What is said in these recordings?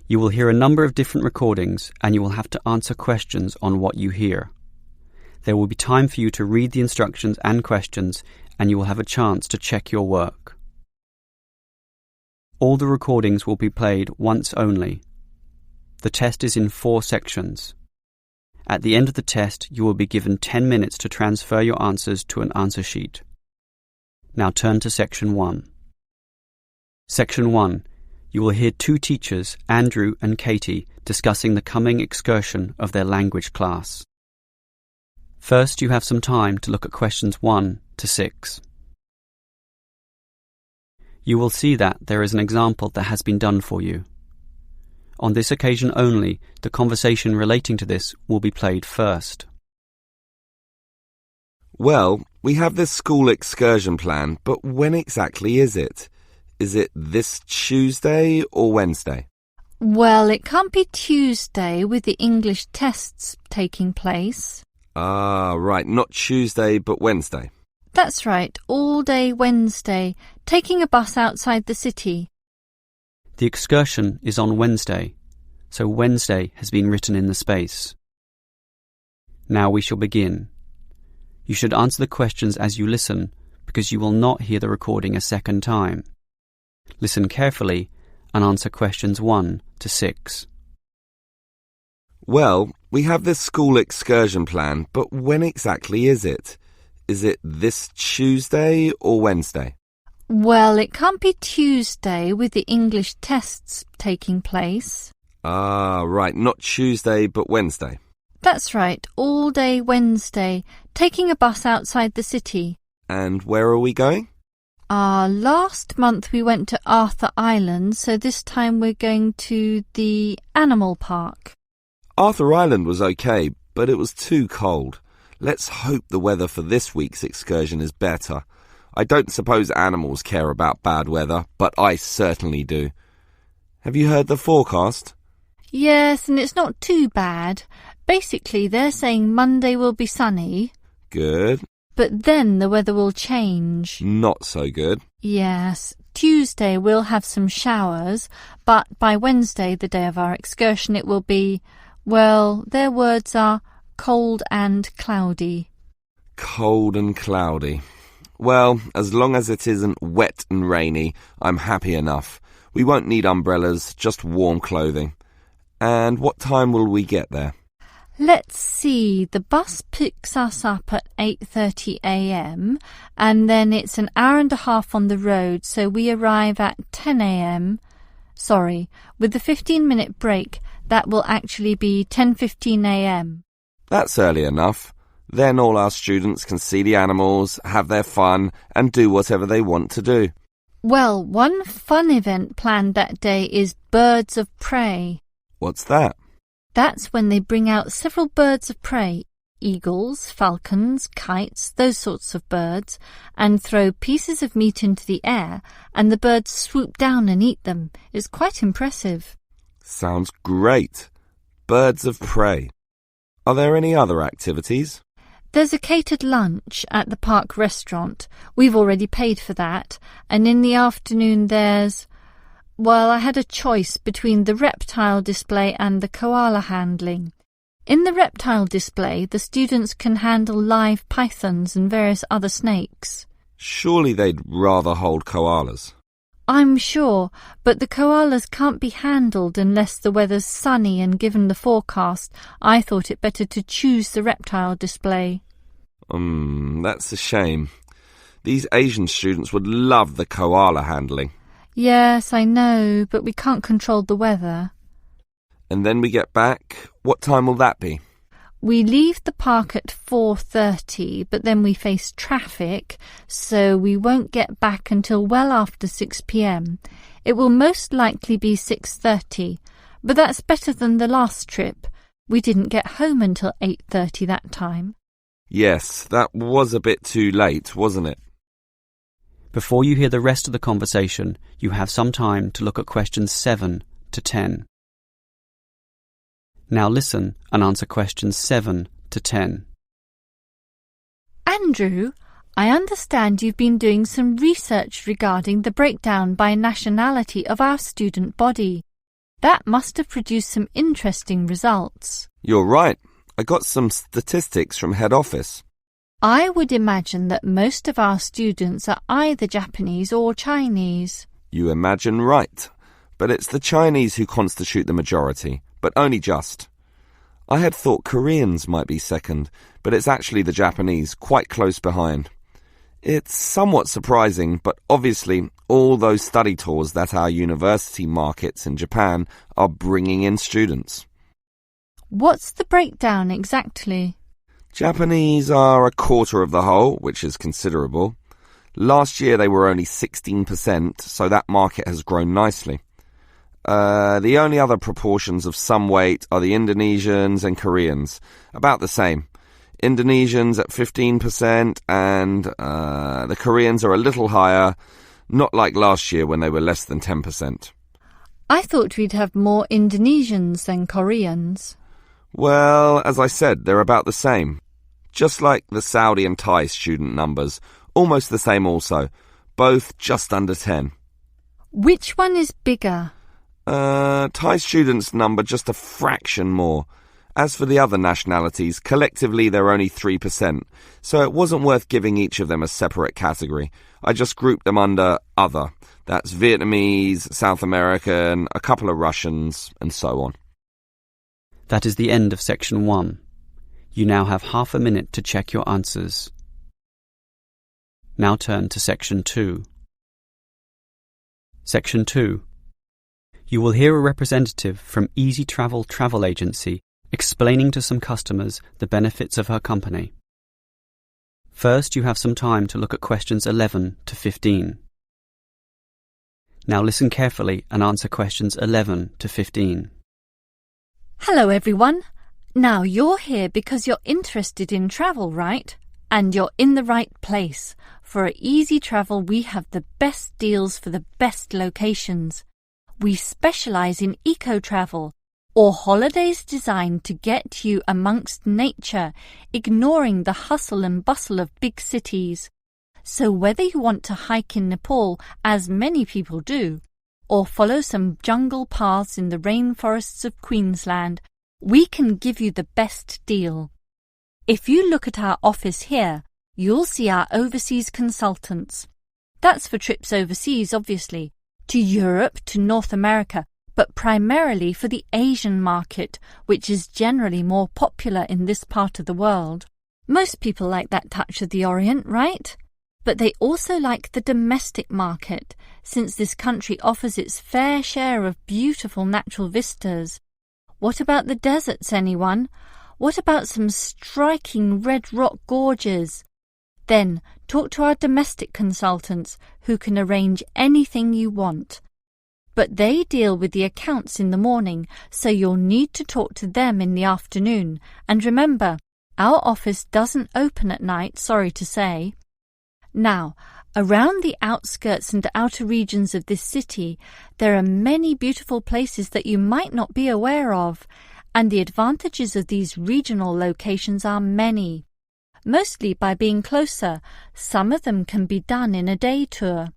You will hear a number of different recordings and you will have to answer questions on what you hear. There will be time for you to read the instructions and questions and you will have a chance to check your work. All the recordings will be played once only. The test is in 4 sections. At the end of the test, you will be given 10 minutes to transfer your answers to an answer sheet. Now turn to Section 1. Section 1. You will hear 2 teachers, Andrew and Katie, discussing the coming excursion of their language class. First, you have some time to look at questions 1 to 6. You will see that there is an example that has been done for you. On this occasion only, the conversation relating to this will be played first. Well, we have this school excursion plan, but when exactly is it? Is it this Tuesday or Wednesday? Well, it can't be Tuesday with the English tests taking place. Ah, right, not Tuesday but Wednesday. That's right, all day Wednesday, taking a bus outside the city. The excursion is on Wednesday, so Wednesday has been written in the space. Now we shall begin. You should answer the questions as you listen, because you will not hear the recording a second time. Listen carefully and answer questions 1 to 6. Well, we have this school excursion plan, but when exactly is it? Is it this Tuesday or Wednesday? Well, it can't be Tuesday with the English tests taking place. Ah, right, not Tuesday but Wednesday. That's right, all day Wednesday, taking a bus outside the city. And where are we going? Last month we went to Arthur Island, so this time we're going to the animal park. Arthur Island was okay, but it was too cold. Let's hope the weather for this week's excursion is better. I don't suppose animals care about bad weather, but I certainly do. Have you heard the forecast? Yes, and it's not too bad. Basically, they're saying Monday will be sunny. Good. But then the weather will change. Not so good. Yes. Tuesday we'll have some showers, but by Wednesday, the day of our excursion, it will be, well, their words are cold and cloudy. Cold and cloudy. Well, as long as it isn't wet and rainy, I'm happy enough. We won't need umbrellas, just warm clothing. And what time will we get there? Let's see, the bus picks us up at 8:30 a.m. and then it's an hour and a half on the road, so we arrive at 10 a.m. Sorry, with the 15-minute break, that will actually be 10:15 a.m. That's early enough. Then all our students can see the animals, have their fun, and do whatever they want to do. Well, one fun event planned that day is Birds of Prey. What's that? That's when they bring out several birds of prey, eagles, falcons, kites, those sorts of birds, and throw pieces of meat into the air, and the birds swoop down and eat them. It's quite impressive. Sounds great. Birds of prey. Are there any other activities? There's a catered lunch at the park restaurant. We've already paid for that. And in the afternoon there's... Well, I had a choice between the reptile display and the koala handling. In the reptile display, the students can handle live pythons and various other snakes. Surely they'd rather hold koalas. I'm sure, but the koalas can't be handled unless the weather's sunny, and given the forecast, I thought it better to choose the reptile display. That's a shame. These Asian students would love the koala handling. Yes, I know, but we can't control the weather. And then we get back. What time will that be? We leave the park at 4:30, but then we face traffic, so we won't get back until well after 6 p.m. It will most likely be 6:30, but that's better than the last trip. We didn't get home until 8:30 that time. Yes, that was a bit too late, wasn't it? Before you hear the rest of the conversation, you have some time to look at questions 7 to 10. Now listen and answer questions 7 to 10. Andrew, I understand you've been doing some research regarding the breakdown by nationality of our student body. That must have produced some interesting results. You're right. I got some statistics from head office. I would imagine that most of our students are either Japanese or Chinese. You imagine right. But it's the Chinese who constitute the majority, but only just. I had thought Koreans might be second, but it's actually the Japanese, quite close behind. It's somewhat surprising, but obviously all those study tours that our university markets in Japan are bringing in students. What's the breakdown exactly? Japanese are a quarter of the whole, which is considerable. Last year they were only 16%, so that market has grown nicely. The only other proportions of some weight are the Indonesians and Koreans, about the same. Indonesians at 15% and the Koreans are a little higher, not like last year when they were less than 10%. I thought we'd have more Indonesians than Koreans. Well, as I said, they're about the same. Just like the Saudi and Thai student numbers, almost the same also, both just under 10. Which one is bigger? Thai students number just a fraction more. As for the other nationalities, collectively they're only 3%, so it wasn't worth giving each of them a separate category. I just grouped them under other. That's Vietnamese, South American, a couple of Russians, and so on. That is the end of section 1. You now have half a minute to check your answers. Now turn to section 2. Section 2. You will hear a representative from Easy Travel Travel Agency explaining to some customers the benefits of her company. First, you have some time to look at questions 11 to 15. Now listen carefully and answer questions 11 to 15. Hello, everyone. Now, you're here because you're interested in travel, right? And you're in the right place. For at Easy Travel, we have the best deals for the best locations. We specialize in eco-travel, or holidays designed to get you amongst nature, ignoring the hustle and bustle of big cities. So whether you want to hike in Nepal, as many people do, or follow some jungle paths in the rainforests of Queensland, we can give you the best deal. If you look at our office here, you'll see our overseas consultants. That's for trips overseas, obviously, to Europe, to North America, but primarily for the Asian market, which is generally more popular in this part of the world. Most people like that touch of the Orient, right? But they also like the domestic market, since this country offers its fair share of beautiful natural vistas. What about the deserts, anyone? What about some striking red rock gorges? Then talk to our domestic consultants who can arrange anything you want. But they deal with the accounts in the morning, so you'll need to talk to them in the afternoon. And remember, our office doesn't open at night, sorry to say. Now, around the outskirts and outer regions of this city, there are many beautiful places that you might not be aware of, and the advantages of these regional locations are many. Mostly by being closer, some of them can be done in a day tour.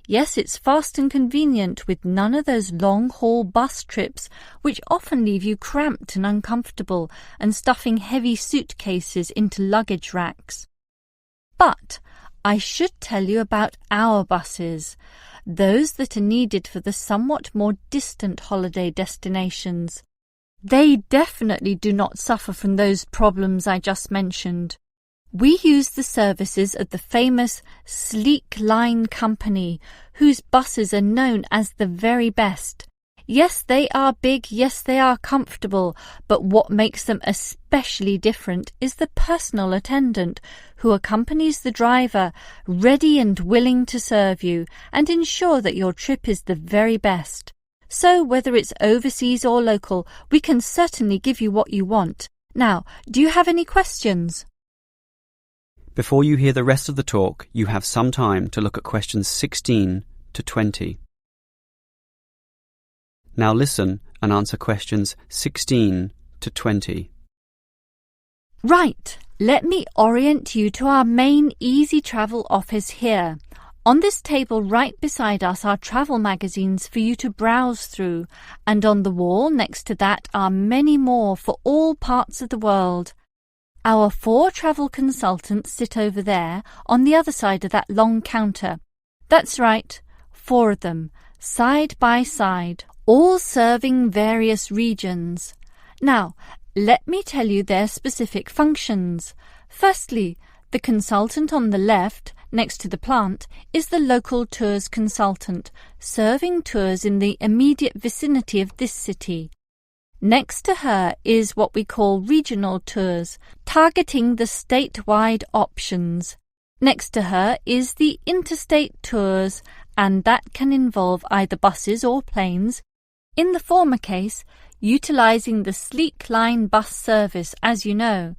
Yes, it's fast and convenient with none of those long-haul bus trips which often leave you cramped and uncomfortable and stuffing heavy suitcases into luggage racks. But I should tell you about our buses, those that are needed for the somewhat more distant holiday destinations. They definitely do not suffer from those problems I just mentioned. We use the services of the famous Sleek Line Company, whose buses are known as the very best. Yes, they are big, yes, they are comfortable, but what makes them especially different is the personal attendant who accompanies the driver, ready and willing to serve you and ensure that your trip is the very best. So whether it's overseas or local, we can certainly give you what you want. Now, do you have any questions? Before you hear the rest of the talk, you have some time to look at questions 16 to 20. Now listen and answer questions 16 to 20. Right, let me orient you to our main Easy Travel office here. On this table right beside us are travel magazines for you to browse through, and on the wall next to that are many more for all parts of the world. Our 4 travel consultants sit over there on the other side of that long counter. That's right, 4 of them, side by side, all serving various regions. Now, let me tell you their specific functions. Firstly, the consultant on the left, next to the plant, is the local tours consultant, serving tours in the immediate vicinity of this city. Next to her is what we call regional tours, targeting the statewide options. Next to her is the interstate tours, and that can involve either buses or planes. In the former case, utilising the Sleek Line bus service, as you know.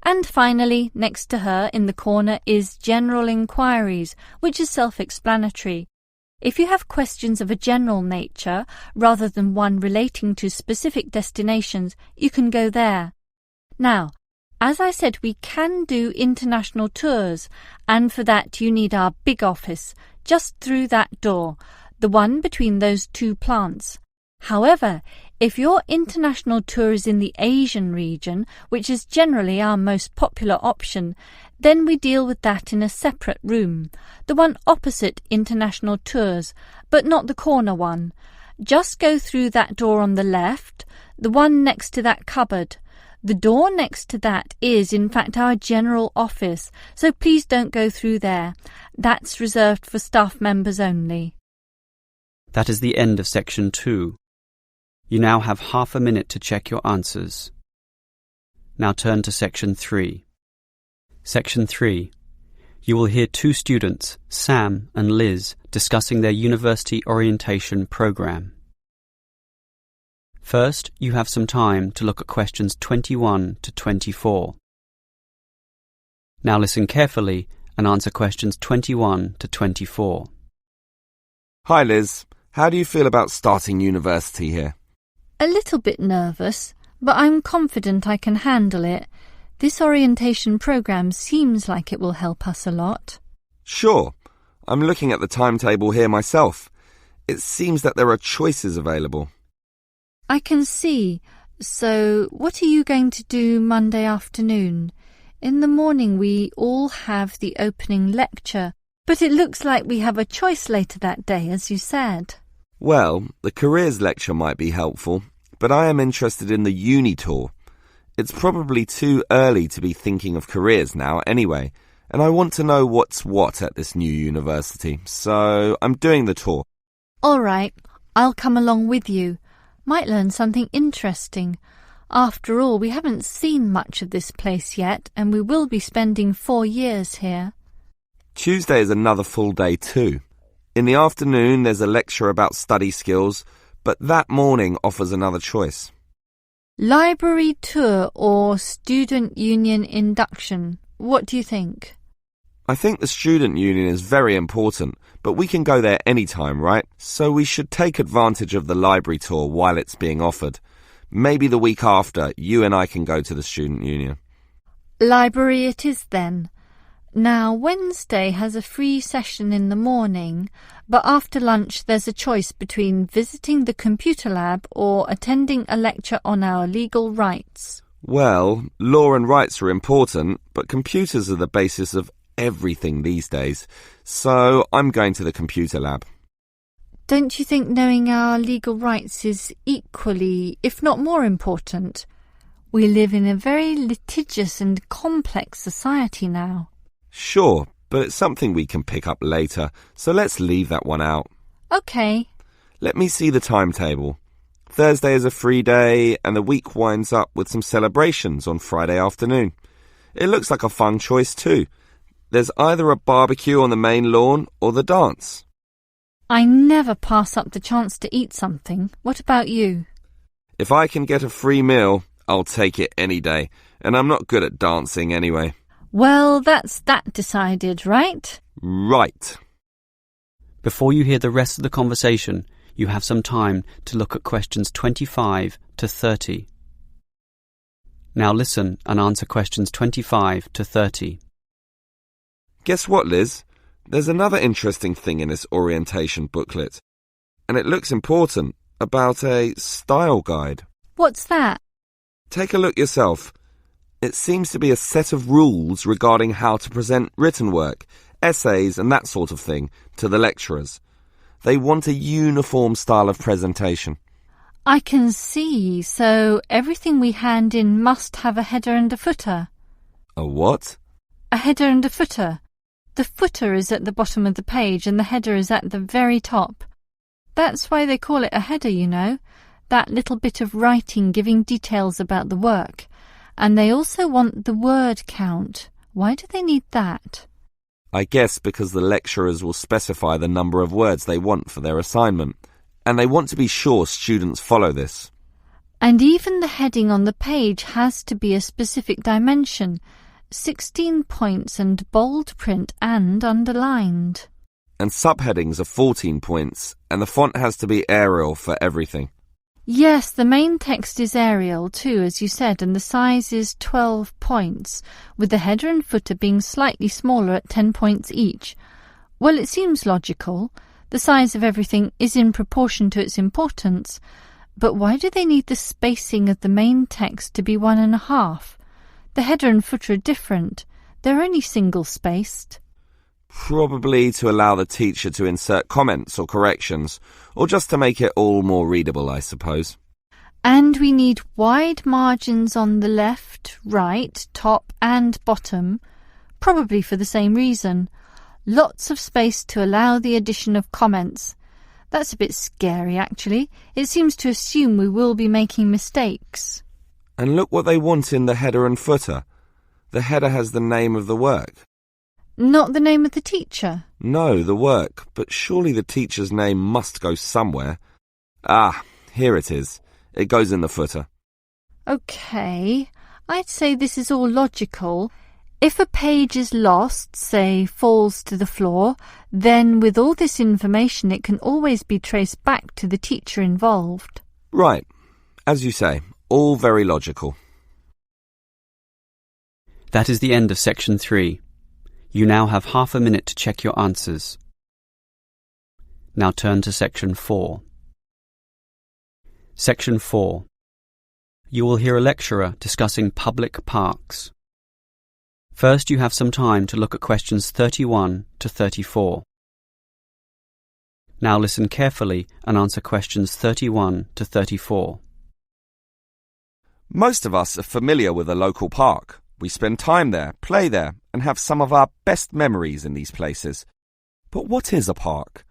And finally, next to her in the corner is general inquiries, which is self-explanatory. If you have questions of a general nature, rather than one relating to specific destinations, you can go there. Now, as I said, we can do international tours, and for that you need our big office, just through that door, the one between those 2 plants. However, if your international tour is in the Asian region, which is generally our most popular option, then we deal with that in a separate room, the one opposite international tours, but not the corner one. Just go through that door on the left, the one next to that cupboard. The door next to that is, in fact, our general office, so please don't go through there. That's reserved for staff members only. That is the end of section 2. You now have half a minute to check your answers. Now turn to section 3. Section 3. You will hear 2 students, Sam and Liz, discussing their university orientation program. First, you have some time to look at questions 21 to 24. Now listen carefully and answer questions 21 to 24. Hi Liz, how do you feel about starting university here? A little bit nervous, but I'm confident I can handle it. This orientation program seems like it will help us a lot. Sure. I'm looking at the timetable here myself. It seems that there are choices available. I can see. So, what are you going to do Monday afternoon? In the morning we all have the opening lecture, but it looks like we have a choice later that day, as you said. Well, the careers lecture might be helpful, but I am interested in the uni tour. It's probably too early to be thinking of careers now anyway, and I want to know what's what at this new university, so I'm doing the tour. All right, I'll come along with you. Might learn something interesting. After all, we haven't seen much of this place yet, and we will be spending 4 years here. Tuesday is another full day too. In the afternoon, there's a lecture about study skills, but that morning offers another choice. Library tour or student union induction? What do you think? I think the student union is very important, but we can go there anytime, right? So we should take advantage of the library tour while it's being offered. Maybe the week after, you and I can go to the student union. Library it is then. Now, Wednesday has a free session in the morning, but after lunch there's a choice between visiting the computer lab or attending a lecture on our legal rights. Well, law and rights are important, but computers are the basis of everything these days, so I'm going to the computer lab. Don't you think knowing our legal rights is equally, if not more important? We live in a very litigious and complex society now. Sure, but it's something we can pick up later, so let's leave that one out. OK. Let me see the timetable. Thursday is a free day, and the week winds up with some celebrations on Friday afternoon. It looks like a fun choice too. There's either a barbecue on the main lawn or the dance. I never pass up the chance to eat something. What about you? If I can get a free meal, I'll take it any day, and I'm not good at dancing anyway. Well, that's that decided, right? Right. Before you hear the rest of the conversation, you have some time to look at questions 25 to 30. Now listen and answer questions 25 to 30. Guess what, Liz? There's another interesting thing in this orientation booklet, and it looks important, about a style guide. What's that? Take a look yourself. It seems to be a set of rules regarding how to present written work, essays and that sort of thing to the lecturers. They want a uniform style of presentation. I can see, so everything we hand in must have a header and a footer. A what? A header and a footer. The footer is at the bottom of the page and the header is at the very top. That's why they call it a header, you know, that little bit of writing giving details about the work. And they also want the word count. Why do they need that? I guess because the lecturers will specify the number of words they want for their assignment, and they want to be sure students follow this. And even the heading on the page has to be a specific dimension, 16 points and bold print and underlined. And subheadings are 14 points, and the font has to be Arial for everything. Yes, the main text is Arial too, as you said, and the size is 12 points, with the header and footer being slightly smaller at 10 points each. Well, it seems logical. The size of everything is in proportion to its importance. But why do they need the spacing of the main text to be 1.5? The header and footer are different. They're only single-spaced. Probably to allow the teacher to insert comments or corrections, or just to make it all more readable, I suppose. And we need wide margins on the left, right, top and bottom, probably for the same reason. Lots of space to allow the addition of comments. That's a bit scary, actually. It seems to assume we will be making mistakes. And look what they want in the header and footer. The header has the name of the work. Not the name of the teacher? No, the work, but surely the teacher's name must go somewhere. Ah, here it is. It goes in the footer. OK, I'd say this is all logical. If a page is lost, say falls to the floor, then with all this information it can always be traced back to the teacher involved. Right. As you say, all very logical. That is the end of section 3. You now have half a minute to check your answers. Now turn to section 4. Section 4. You will hear a lecturer discussing public parks. First, you have some time to look at questions 31 to 34. Now listen carefully and answer questions 31 to 34. Most of us are familiar with a local park. We spend time there, play there, and have some of our best memories in these places. But what is a park?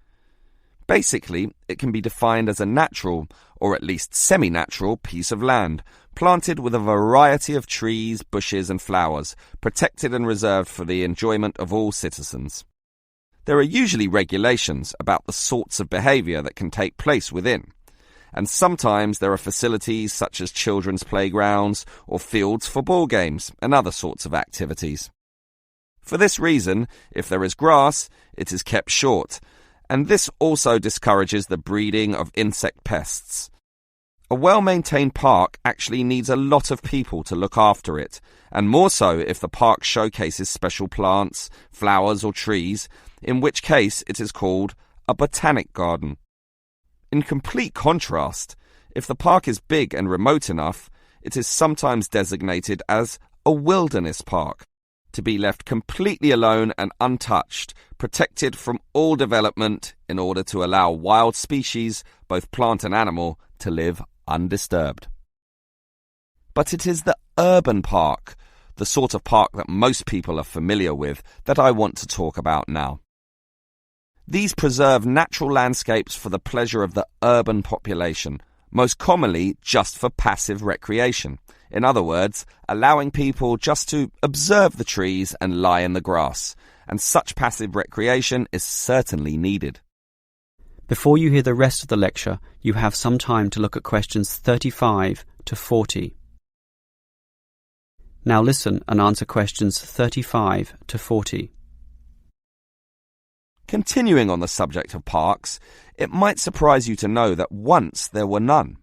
Basically, it can be defined as a natural, or at least semi-natural, piece of land, planted with a variety of trees, bushes and flowers, protected and reserved for the enjoyment of all citizens. There are usually regulations about the sorts of behaviour that can take place within. And sometimes there are facilities such as children's playgrounds or fields for ball games and other sorts of activities. For this reason, if there is grass, it is kept short, and this also discourages the breeding of insect pests. A well-maintained park actually needs a lot of people to look after it, and more so if the park showcases special plants, flowers or trees, in which case it is called a botanic garden. In complete contrast, if the park is big and remote enough, it is sometimes designated as a wilderness park, to be left completely alone and untouched, protected from all development in order to allow wild species, both plant and animal, to live undisturbed. But it is the urban park, the sort of park that most people are familiar with, that I want to talk about now. These preserve natural landscapes for the pleasure of the urban population, most commonly just for passive recreation. In other words, allowing people just to observe the trees and lie in the grass, and such passive recreation is certainly needed. Before you hear the rest of the lecture, you have some time to look at questions 35 to 40. Now listen and answer questions 35 to 40. Continuing on the subject of parks, it might surprise you to know that once there were none.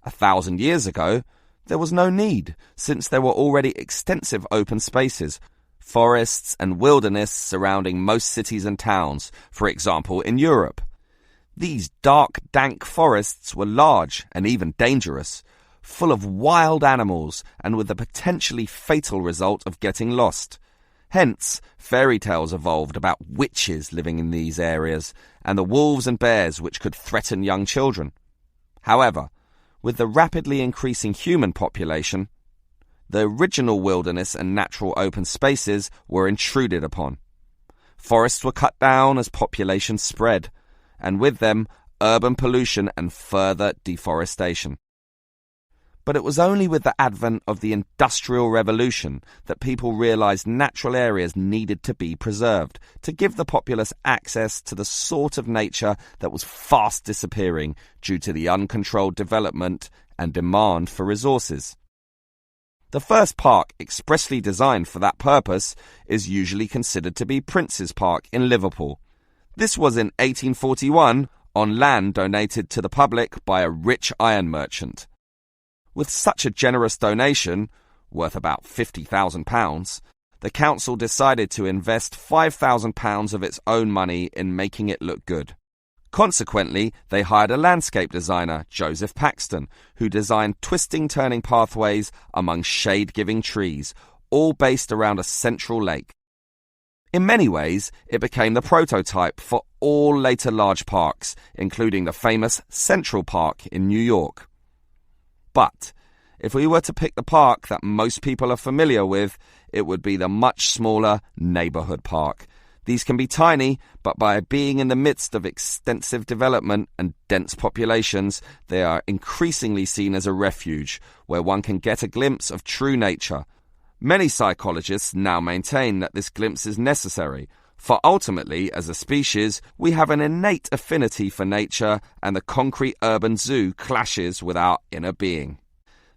1,000 years ago, there was no need, since there were already extensive open spaces, forests and wilderness surrounding most cities and towns, for example in Europe. These dark, dank forests were large and even dangerous, full of wild animals and with the potentially fatal result of getting lost. Hence, fairy tales evolved about witches living in these areas and the wolves and bears which could threaten young children. However, with the rapidly increasing human population, the original wilderness and natural open spaces were intruded upon. Forests were cut down as population spread, and with them, urban pollution and further deforestation. But it was only with the advent of the Industrial Revolution that people realized natural areas needed to be preserved to give the populace access to the sort of nature that was fast disappearing due to the uncontrolled development and demand for resources. The first park expressly designed for that purpose is usually considered to be Prince's Park in Liverpool. This was in 1841 on land donated to the public by a rich iron merchant. With such a generous donation, worth about £50,000, the council decided to invest £5,000 of its own money in making it look good. Consequently, they hired a landscape designer, Joseph Paxton, who designed twisting turning pathways among shade-giving trees, all based around a central lake. In many ways, it became the prototype for all later large parks, including the famous Central Park in New York. But if we were to pick the park that most people are familiar with, it would be the much smaller neighborhood park. These can be tiny, but by being in the midst of extensive development and dense populations, they are increasingly seen as a refuge, where one can get a glimpse of true nature. Many psychologists now maintain that this glimpse is necessary, for ultimately, as a species, we have an innate affinity for nature, and the concrete urban zoo clashes with our inner being.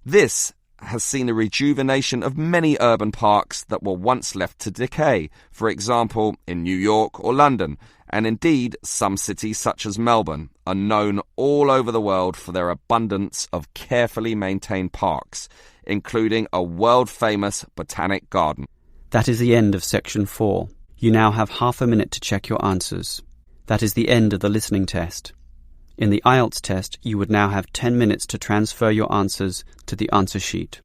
This has seen the rejuvenation of many urban parks that were once left to decay, for example, in New York or London, and indeed some cities such as Melbourne are known all over the world for their abundance of carefully maintained parks, including a world-famous botanic garden. That is the end of section 4. You now have half a minute to check your answers. That is the end of the listening test. In the IELTS test, you would now have 10 minutes to transfer your answers to the answer sheet.